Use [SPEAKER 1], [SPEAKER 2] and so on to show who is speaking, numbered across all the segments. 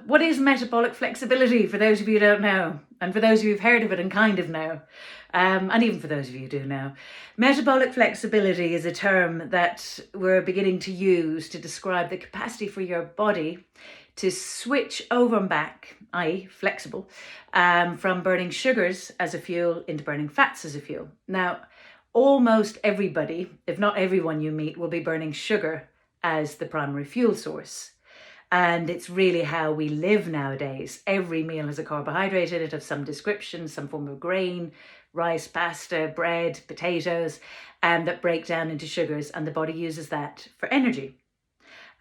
[SPEAKER 1] what is metabolic flexibility, for those of you who don't know, and for those of you who've heard of it and kind of know, and even for those of you who do know? Metabolic flexibility is a term that we're beginning to use to describe the capacity for your body to switch over and back, i.e. flexible, from burning sugars as a fuel into burning fats as a fuel. Now, almost everybody, if not everyone you meet, will be burning sugar as the primary fuel source. And it's really how we live nowadays. Every meal has a carbohydrate in it of some description, some form of grain, rice, pasta, bread, potatoes, that break down into sugars, and the body uses that for energy.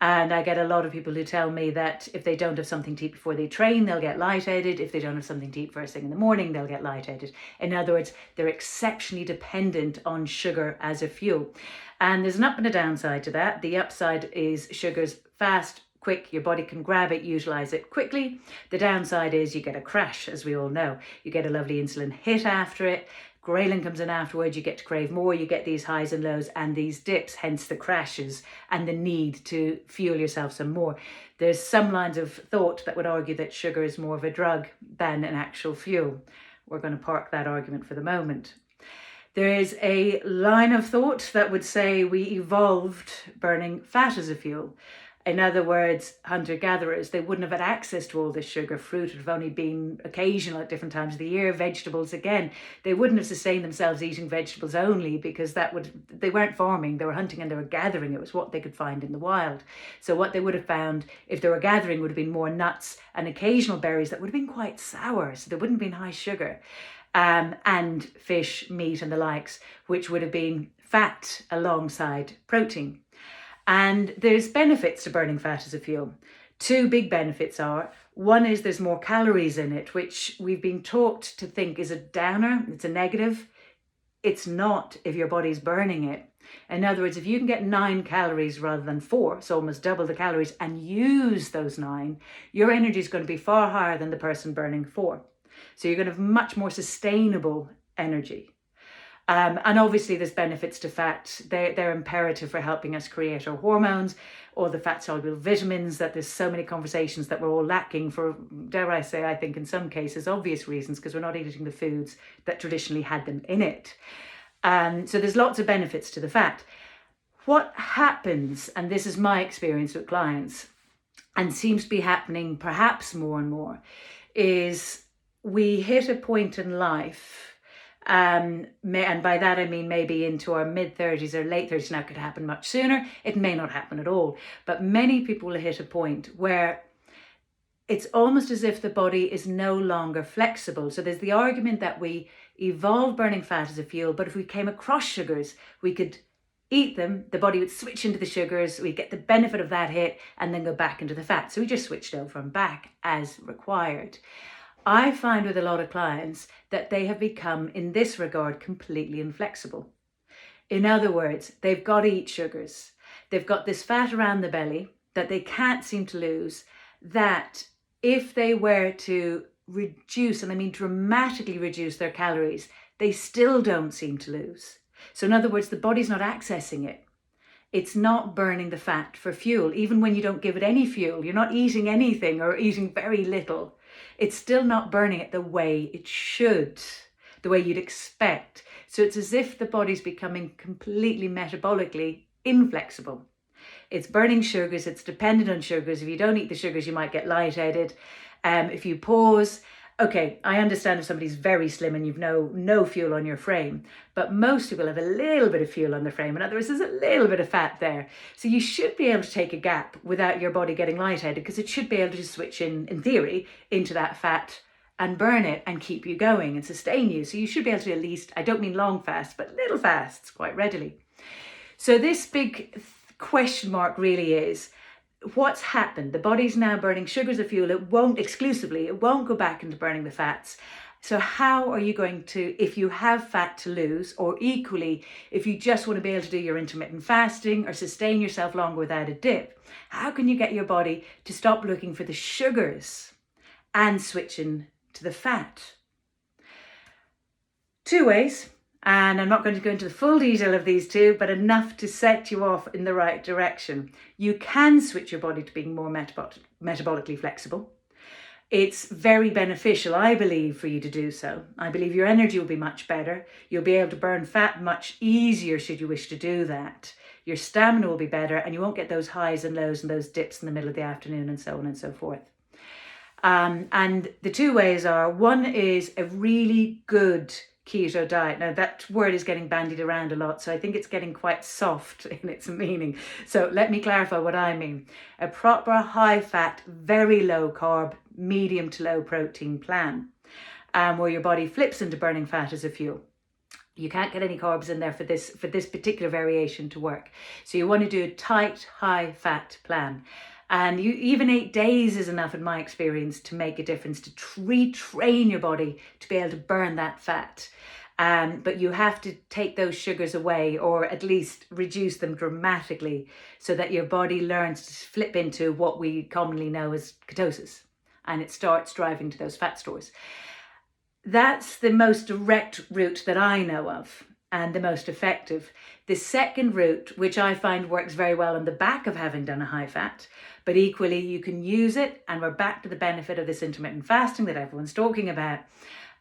[SPEAKER 1] And I get a lot of people who tell me that if they don't have something to eat before they train, they'll get lightheaded. If they don't have something to eat first thing in the morning, they'll get lightheaded. In other words, they're exceptionally dependent on sugar as a fuel. And there's an up and a downside to that. The upside is sugar's fast, quick, your body can grab it, utilize it quickly. The downside is you get a crash, as we all know. You get a lovely insulin hit after it. Ghrelin comes in afterwards, you get to crave more, you get these highs and lows and these dips, hence the crashes and the need to fuel yourself some more. There's some lines of thought that would argue that sugar is more of a drug than an actual fuel. We're going to park that argument for the moment. There is a line of thought that would say we evolved burning fat as a fuel. In other words, hunter-gatherers, they wouldn't have had access to all this sugar. Fruit would have only been occasional at different times of the year. Vegetables, again, they wouldn't have sustained themselves eating vegetables only, because they weren't farming, they were hunting and they were gathering. It was what they could find in the wild. So what they would have found, if they were gathering, would have been more nuts and occasional berries that would have been quite sour, so there wouldn't have been high sugar. And fish, meat and the likes, which would have been fat alongside protein. And there's benefits to burning fat as a fuel. Two big benefits are, one is there's more calories in it, which we've been taught to think is a downer, it's a negative. It's not if your body's burning it. In other words, if you can get 9 calories rather than 4, so almost double the calories, and use those 9, your energy is going to be far higher than the person burning 4. So you're going to have much more sustainable energy. And obviously there's benefits to fat. They're imperative for helping us create our hormones, or the fat-soluble vitamins, that there's so many conversations that we're all lacking for, dare I say, I think in some cases, obvious reasons, because we're not eating the foods that traditionally had them in it. So there's lots of benefits to the fat. What happens, and this is my experience with clients, and seems to be happening perhaps more and more, is we hit a point in life, and by that I mean maybe into our mid-30s or late 30s. Now, it could happen much sooner, it may not happen at all, but many people will hit a point where it's almost as if the body is no longer flexible. So there's the argument that we evolved burning fat as a fuel, but if we came across sugars, we could eat them, the body would switch into the sugars, we'd get the benefit of that hit and then go back into the fat. So we just switched over and back as required. I find with a lot of clients that they have become, in this regard, completely inflexible. In other words, they've got to eat sugars. They've got this fat around the belly that they can't seem to lose, that if they were to reduce, and I mean dramatically reduce their calories, they still don't seem to lose. So in other words, the body's not accessing it. It's not burning the fat for fuel. Even when you don't give it any fuel, you're not eating anything or eating very little, it's still not burning it the way it should, the way you'd expect. So it's as if the body's becoming completely metabolically inflexible. It's burning sugars, it's dependent on sugars. If you don't eat the sugars, you might get lightheaded. If you pause, okay, I understand if somebody's very slim and you've no fuel on your frame, but most people have a little bit of fuel on the frame. In other words, there's a little bit of fat there. So you should be able to take a gap without your body getting lightheaded, because it should be able to switch in theory, into that fat and burn it and keep you going and sustain you. So you should be able to at least, I don't mean long fasts, but little fasts quite readily. So this big question mark really is, what's happened? The body's now burning sugar as a fuel. It won't go back into burning the fats. So how are you going to, if you have fat to lose, or equally, if you just want to be able to do your intermittent fasting or sustain yourself longer without a dip, how can you get your body to stop looking for the sugars and switching to the fat? 2 ways. And I'm not going to go into the full detail of these two, but enough to set you off in the right direction. You can switch your body to being more metabolically flexible. It's very beneficial, I believe, for you to do so. I believe your energy will be much better. You'll be able to burn fat much easier should you wish to do that. Your stamina will be better, and you won't get those highs and lows and those dips in the middle of the afternoon and so on and so forth. And the two ways are, one is a really good keto diet. Now that word is getting bandied around a lot, so I think it's getting quite soft in its meaning. So let me clarify what I mean. A proper high fat, very low carb, medium to low protein plan, where your body flips into burning fat as a fuel. You can't get any carbs in there for this particular variation to work. So you want to do a tight, high fat plan. And even 8 days is enough, in my experience, to make a difference, to retrain your body to be able to burn that fat. But you have to take those sugars away, or at least reduce them dramatically, so that your body learns to flip into what we commonly know as ketosis, and it starts driving to those fat stores. That's the most direct route that I know of, and the most effective. The second route, which I find works very well on the back of having done a high fat, but equally you can use it, and we're back to the benefit of this intermittent fasting that everyone's talking about.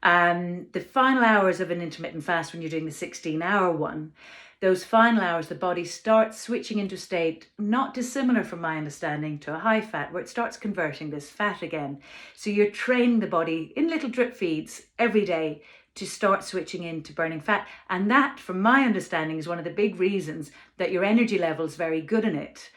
[SPEAKER 1] The final hours of an intermittent fast, when you're doing the 16-hour one, those final hours, the body starts switching into a state not dissimilar, from my understanding, to a high fat, where it starts converting this fat again. So you're training the body in little drip feeds every day to start switching into burning fat. And that, from my understanding, is one of the big reasons that your energy level is very good in it.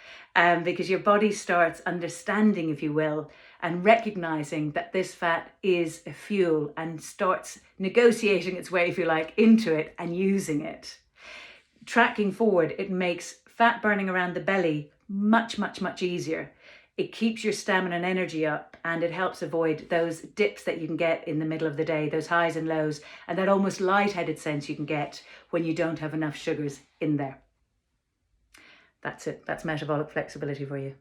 [SPEAKER 1] Because your body starts understanding, if you will, and recognizing that this fat is a fuel, and starts negotiating its way, if you like, into it and using it. Tracking forward, it makes fat burning around the belly much, much, much easier. It keeps your stamina and energy up, and it helps avoid those dips that you can get in the middle of the day, those highs and lows, and that almost lightheaded sense you can get when you don't have enough sugars in there. That's it. That's metabolic flexibility for you.